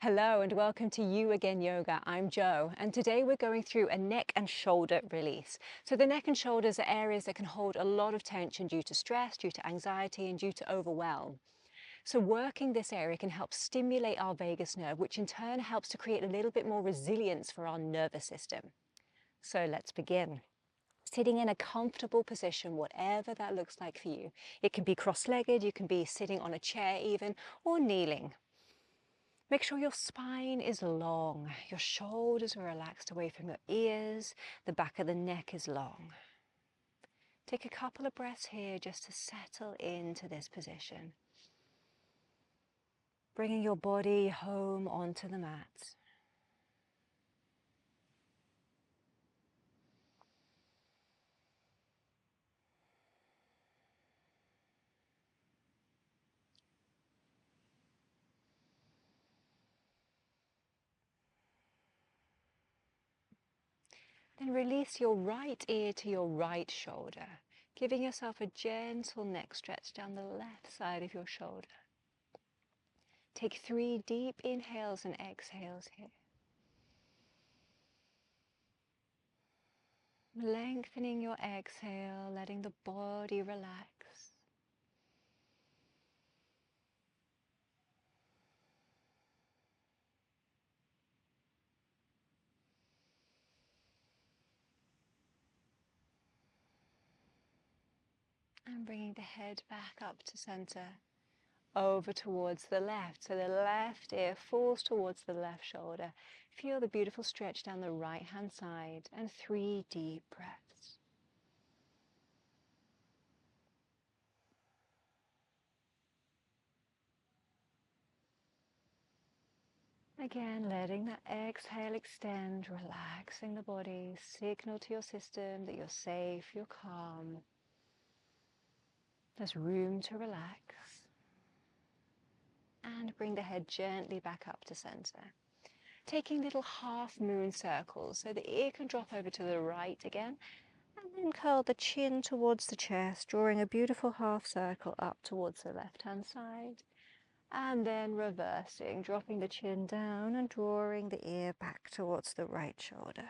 Hello and welcome to You Again Yoga. I'm Jo, and today we're going through a neck and shoulder release. So the neck and shoulders are areas that can hold a lot of tension due to stress, due to anxiety, and due to overwhelm. So working this area can help stimulate our vagus nerve, which in turn helps to create a little bit more resilience for our nervous system. So let's begin. Sitting in a comfortable position, whatever that looks like for you. It can be cross-legged, you can be sitting on a chair even, or kneeling. Make sure your spine is long, your shoulders are relaxed away from your ears, the back of the neck is long. Take a couple of breaths here just to settle into this position. Bringing your body home onto the mat. Then release your right ear to your right shoulder, giving yourself a gentle neck stretch down the left side of your shoulder. Take 3 deep inhales and exhales here. Lengthening your exhale, letting the body relax. And bringing the head back up to center, over towards the left. So the left ear falls towards the left shoulder. Feel the beautiful stretch down the right hand side and 3 deep breaths. Again, letting that exhale extend, relaxing the body, signal to your system that you're safe, you're calm. There's room to relax. And bring the head gently back up to center. Taking little half moon circles so the ear can drop over to the right again. And then curl the chin towards the chest, drawing a beautiful half circle up towards the left-hand side. And then reversing, dropping the chin down and drawing the ear back towards the right shoulder.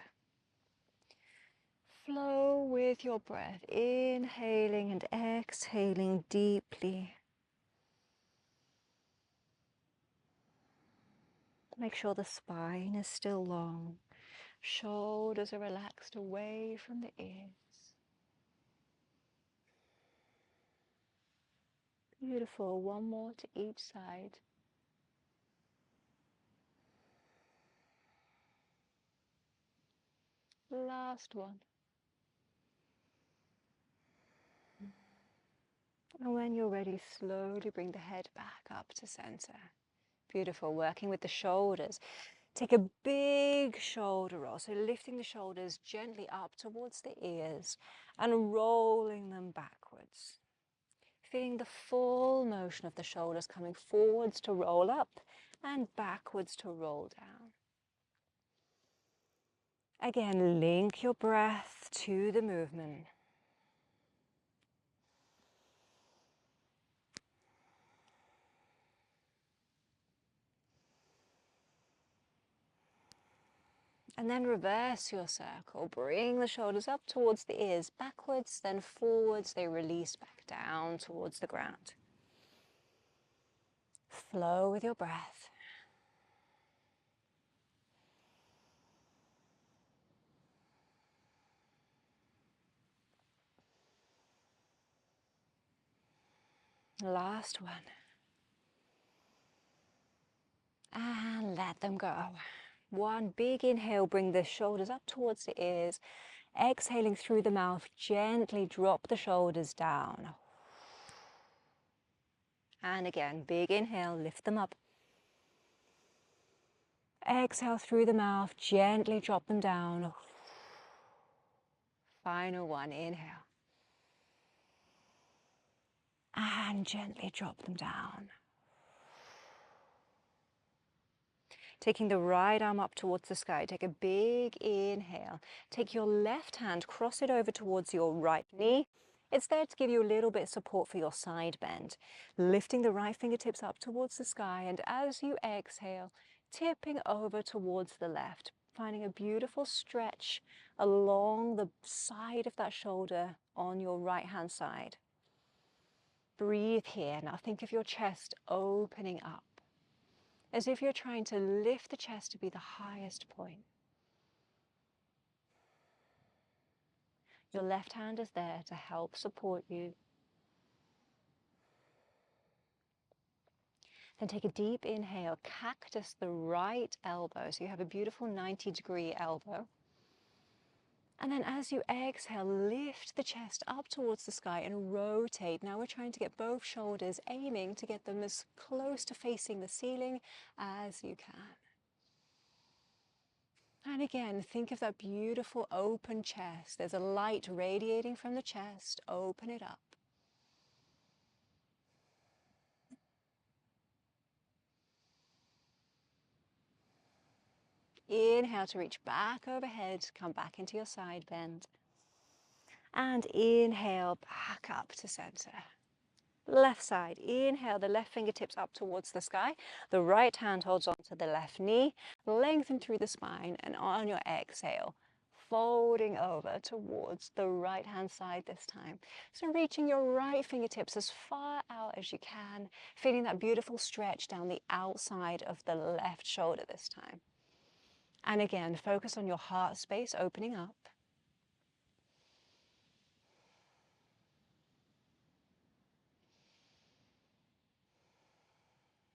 Flow with your breath, inhaling and exhaling deeply. Make sure the spine is still long. Shoulders are relaxed away from the ears. Beautiful. One more to each side. Last one. And when you're ready, slowly bring the head back up to center. Beautiful. Working with the shoulders. Take a big shoulder roll. So lifting the shoulders gently up towards the ears and rolling them backwards. Feeling the full motion of the shoulders coming forwards to roll up and backwards to roll down. Again, link your breath to the movement. And then reverse your circle. Bring the shoulders up towards the ears, backwards, then forwards. They release back down towards the ground. Flow with your breath. Last one. And let them go. One big inhale, bring the shoulders up towards the ears. Exhaling through the mouth, gently drop the shoulders down. And again, big inhale, lift them up. Exhale through the mouth, gently drop them down. Final one, inhale. And gently drop them down. Taking the right arm up towards the sky, take a big inhale. Take your left hand, cross it over towards your right knee. It's there to give you a little bit of support for your side bend. Lifting the right fingertips up towards the sky, and as you exhale, tipping over towards the left, finding a beautiful stretch along the side of that shoulder on your right hand side. Breathe here. Now think of your chest opening up, as if you're trying to lift the chest to be the highest point. Your left hand is there to help support you. Then take a deep inhale, cactus the right elbow, so you have a beautiful 90-degree elbow. And then as you exhale, lift the chest up towards the sky and rotate. Now we're trying to get both shoulders, aiming to get them as close to facing the ceiling as you can. And again, think of that beautiful open chest. There's a light radiating from the chest. Open it up. Inhale to reach back overhead, come back into your side bend. And inhale back up to center. Left side, inhale the left fingertips up towards the sky. The right hand holds onto the left knee, lengthen through the spine, and on your exhale, folding over towards the right hand side this time. So reaching your right fingertips as far out as you can, feeling that beautiful stretch down the outside of the left shoulder this time. And again, focus on your heart space opening up.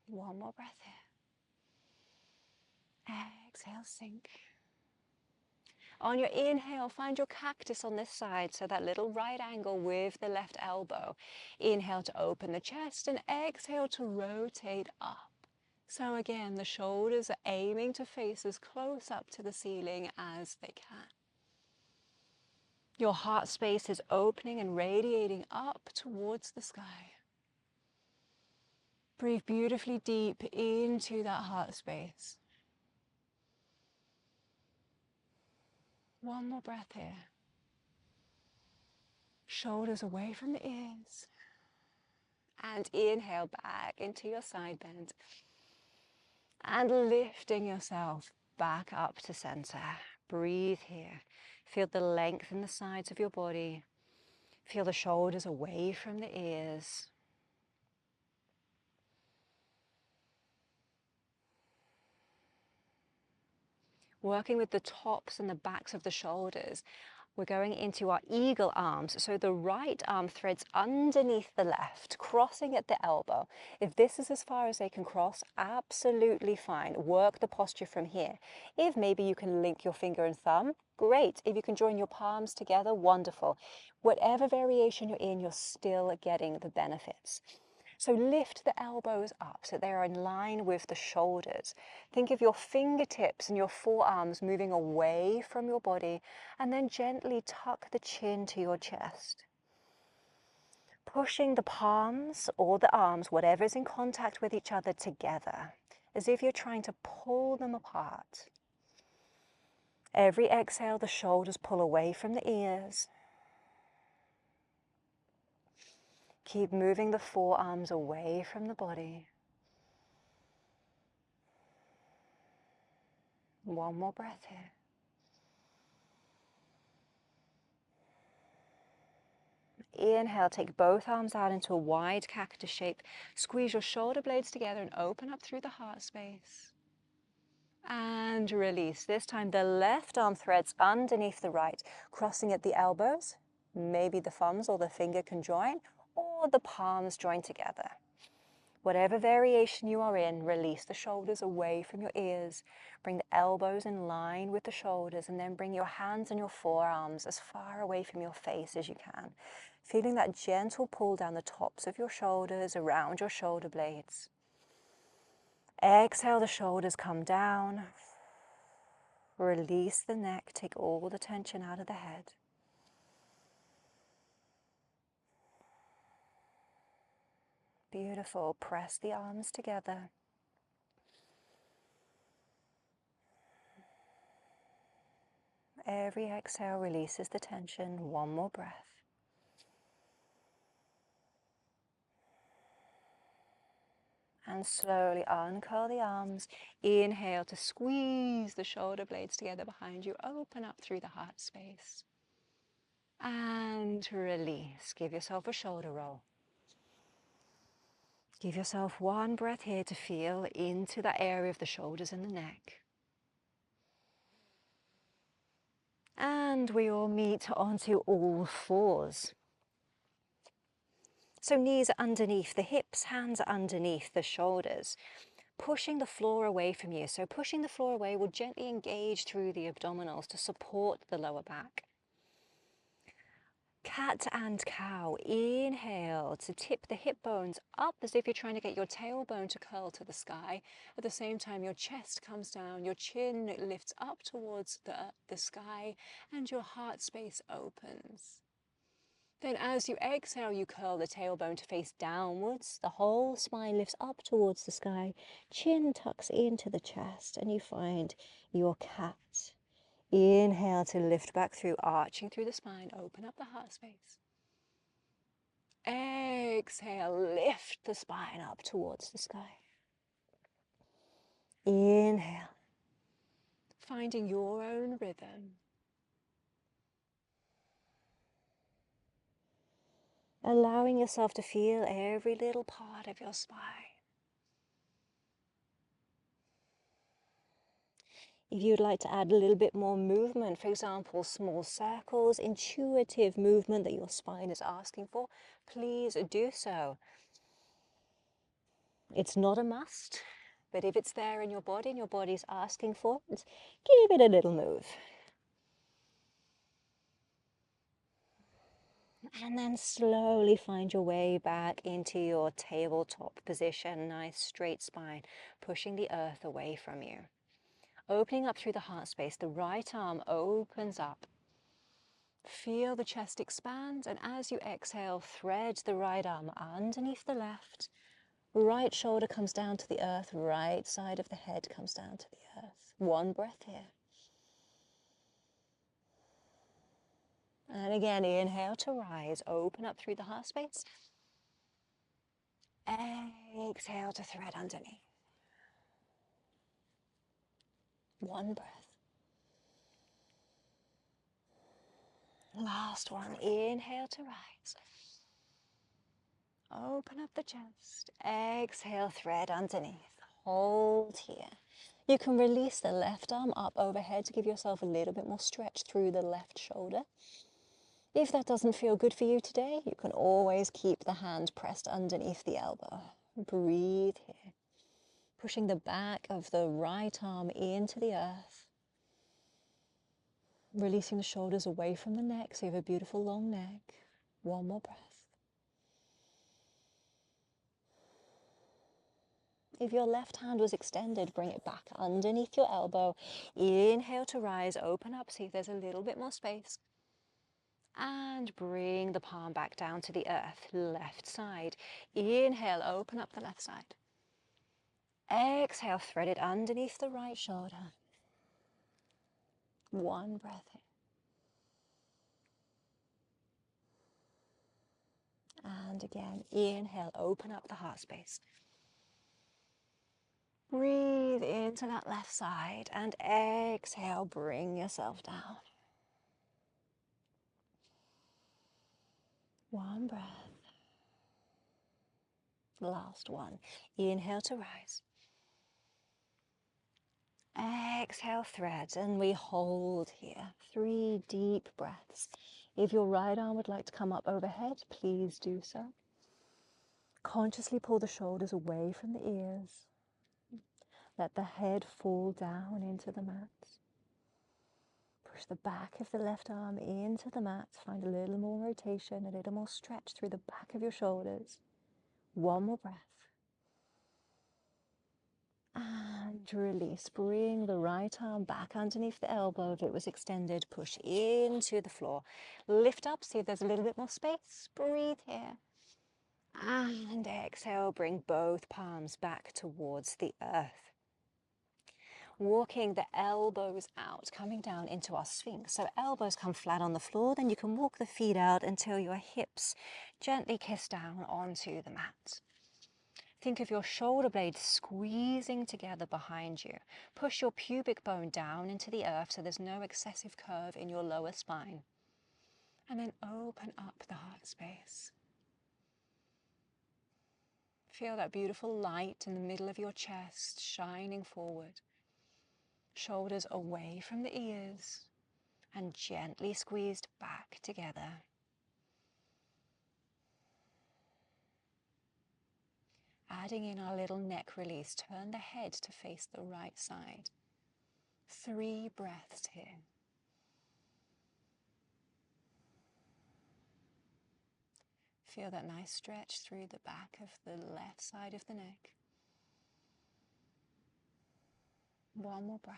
One more breath here. Exhale, sink. On your inhale, find your cactus on this side, so that little right angle with the left elbow. Inhale to open the chest and exhale to rotate up. So again, the shoulders are aiming to face as close up to the ceiling as they can. Your heart space is opening and radiating up towards the sky. Breathe beautifully deep into that heart space. One more breath here. Shoulders away from the ears. And inhale back into your side bend. And lifting yourself back up to center. Breathe here. Feel the length in the sides of your body. Feel the shoulders away from the ears. Working with the tops and the backs of the shoulders, we're going into our eagle arms. So the right arm threads underneath the left, crossing at the elbow. If this is as far as they can cross, absolutely fine. Work the posture from here. If maybe you can link your finger and thumb, great. If you can join your palms together, wonderful. Whatever variation you're in, you're still getting the benefits. So lift the elbows up so they're in line with the shoulders. Think of your fingertips and your forearms moving away from your body, and then gently tuck the chin to your chest. Pushing the palms or the arms, whatever is in contact with each other, together, as if you're trying to pull them apart. Every exhale, the shoulders pull away from the ears. Keep moving the forearms away from the body. One more breath here. Inhale, take both arms out into a wide cactus shape. Squeeze your shoulder blades together and open up through the heart space. And release. This time the left arm threads underneath the right, crossing at the elbows. Maybe the thumbs or the finger can join, or the palms join together. Whatever variation you are in, release the shoulders away from your ears. Bring the elbows in line with the shoulders, and then bring your hands and your forearms as far away from your face as you can. Feeling that gentle pull down the tops of your shoulders, around your shoulder blades. Exhale, the shoulders come down. Release the neck, take all the tension out of the head. Beautiful. Press the arms together. Every exhale releases the tension. One more breath. And slowly uncurl the arms. Inhale to squeeze the shoulder blades together behind you. Open up through the heart space. And release. Give yourself a shoulder roll. Give yourself one breath here to feel into that area of the shoulders and the neck. And we all meet onto all fours. So knees are underneath the hips, hands are underneath the shoulders, pushing the floor away from you. So pushing the floor away will gently engage through the abdominals to support the lower back. Cat and cow. Inhale to tip the hip bones up as if you're trying to get your tailbone to curl to the sky. At the same time, your chest comes down, your chin lifts up towards the sky, and your heart space opens. Then as you exhale, you curl the tailbone to face downwards. The whole spine lifts up towards the sky. Chin tucks into the chest and you find your cat. Inhale to lift back through, arching through the spine. Open up the heart space. Exhale, lift the spine up towards the sky. Inhale, finding your own rhythm. Allowing yourself to feel every little part of your spine. If you'd like to add a little bit more movement, for example, small circles, intuitive movement that your spine is asking for, please do so. It's not a must, but if it's there in your body and your body's asking for it, give it a little move. And then slowly find your way back into your tabletop position, nice straight spine, pushing the earth away from you. Opening up through the heart space, the right arm opens up. Feel the chest expand, and as you exhale, thread the right arm underneath the left. Right shoulder comes down to the earth, right side of the head comes down to the earth. One breath here. And again, inhale to rise, open up through the heart space. Exhale to thread underneath. One breath. Last one, inhale to rise. Open up the chest. Exhale, thread underneath. Hold here. You can release the left arm up overhead to give yourself a little bit more stretch through the left shoulder. If that doesn't feel good for you today, you can always keep the hand pressed underneath the elbow. Breathe here. Pushing the back of the right arm into the earth. Releasing the shoulders away from the neck so you have a beautiful long neck. One more breath. If your left hand was extended, bring it back underneath your elbow. Inhale to rise, open up, see if there's a little bit more space. And bring the palm back down to the earth, left side. Inhale, open up the left side. Exhale, thread it underneath the right shoulder. One breath in. And again, inhale, open up the heart space. Breathe into that left side and exhale, bring yourself down. One breath. Last one. Inhale to rise. Exhale, thread, and we hold here. 3 deep breaths. If your right arm would like to come up overhead, please do so. Consciously pull the shoulders away from the ears. Let the head fall down into the mat. Push the back of the left arm into the mat. Find a little more rotation, a little more stretch through the back of your shoulders. One more breath. And release. Bring the right arm back underneath the elbow. If it was extended, push into the floor. Lift up, see if there's a little bit more space. Breathe here. And exhale, bring both palms back towards the earth. Walking the elbows out, coming down into our Sphinx. So elbows come flat on the floor, then you can walk the feet out until your hips gently kiss down onto the mat. Think of your shoulder blades squeezing together behind you. Push your pubic bone down into the earth so there's no excessive curve in your lower spine. And then open up the heart space. Feel that beautiful light in the middle of your chest shining forward. Shoulders away from the ears and gently squeezed back together. Adding in our little neck release, turn the head to face the right side. 3 breaths here. Feel that nice stretch through the back of the left side of the neck. 1 more breath.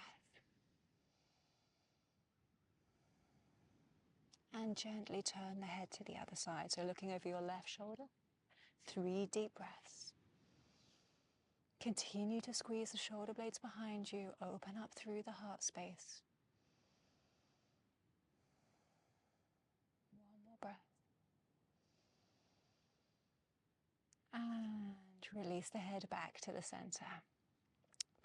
And gently turn the head to the other side. So looking over your left shoulder. 3 deep breaths. Continue to squeeze the shoulder blades behind you. Open up through the heart space. 1 more breath. And release the head back to the center.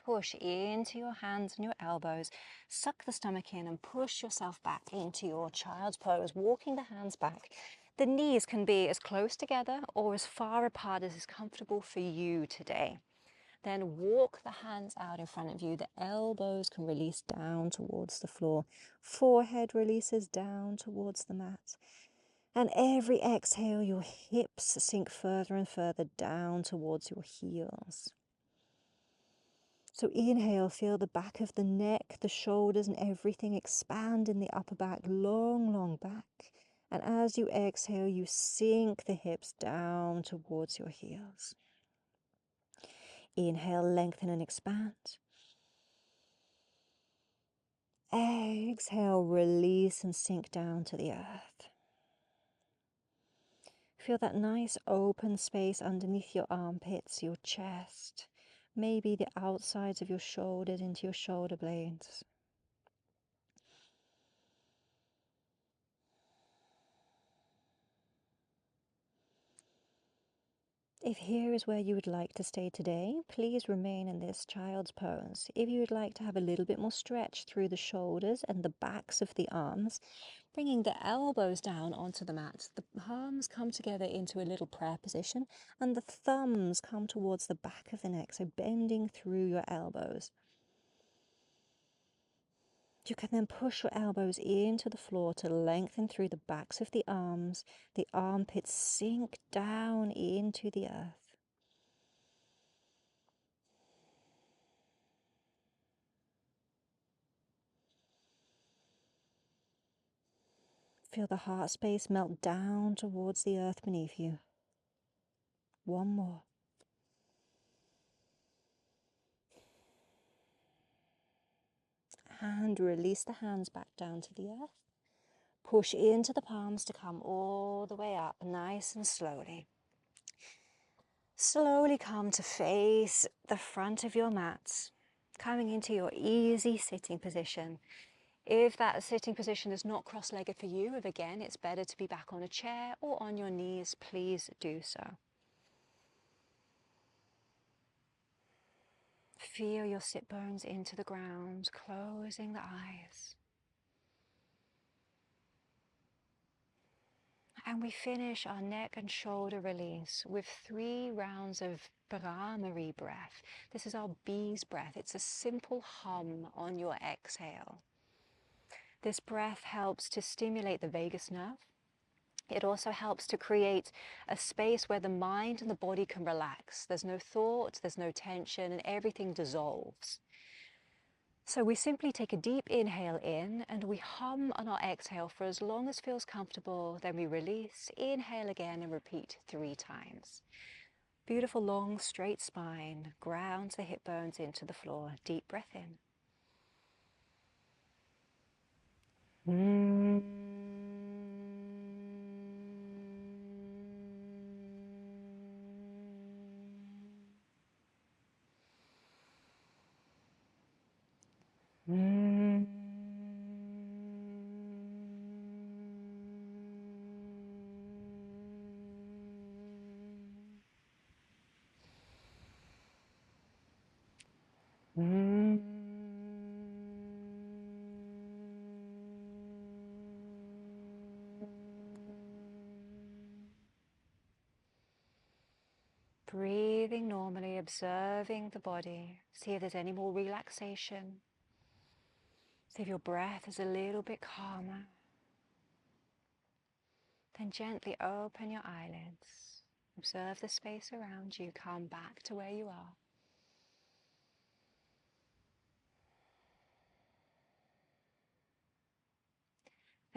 Push into your hands and your elbows. Suck the stomach in and push yourself back into your child's pose, walking the hands back. The knees can be as close together or as far apart as is comfortable for you today. Then walk the hands out in front of you. The elbows can release down towards the floor. Forehead releases down towards the mat. And every exhale, your hips sink further and further down towards your heels. So inhale, feel the back of the neck, the shoulders and everything expand in the upper back, long, long back. And as you exhale, you sink the hips down towards your heels. Inhale, lengthen and expand. Exhale, release and sink down to the earth. Feel that nice open space underneath your armpits, your chest, maybe the outsides of your shoulders into your shoulder blades. If here is where you would like to stay today, please remain in this child's pose. If you would like to have a little bit more stretch through the shoulders and the backs of the arms, bringing the elbows down onto the mat, the palms come together into a little prayer position and the thumbs come towards the back of the neck, so bending through your elbows. You can then push your elbows into the floor to lengthen through the backs of the arms. The armpits sink down into the earth. Feel the heart space melt down towards the earth beneath you. 1 more. And release the hands back down to the earth. Push into the palms to come all the way up, nice and slowly. Slowly come to face the front of your mat, coming into your easy sitting position. If that sitting position is not cross-legged for you, if again it's better to be back on a chair or on your knees, please do so. Feel your sit bones into the ground, closing the eyes. And we finish our neck and shoulder release with 3 rounds of Brahmari breath. This is our bee's breath. It's a simple hum on your exhale. This breath helps to stimulate the vagus nerve. It also helps to create a space where the mind and the body can relax. There's no thought, there's no tension, and everything dissolves. So we simply take a deep inhale in and we hum on our exhale for as long as feels comfortable. Then we release, inhale again and repeat 3 times. Beautiful long straight spine, ground the hip bones into the floor. Deep breath in. Breathing normally, observing the body. See if there's any more relaxation. See if your breath is a little bit calmer. Then gently open your eyelids. Observe the space around you. Come back to where you are.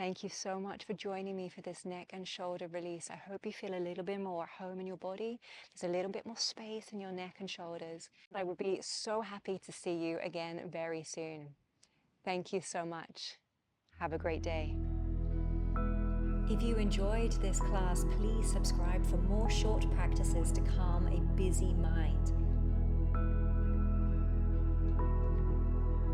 Thank you so much for joining me for this neck and shoulder release. I hope you feel a little bit more at home in your body. There's a little bit more space in your neck and shoulders. I would be so happy to see you again very soon. Thank you so much. Have a great day. If you enjoyed this class, please subscribe for more short practices to calm a busy mind.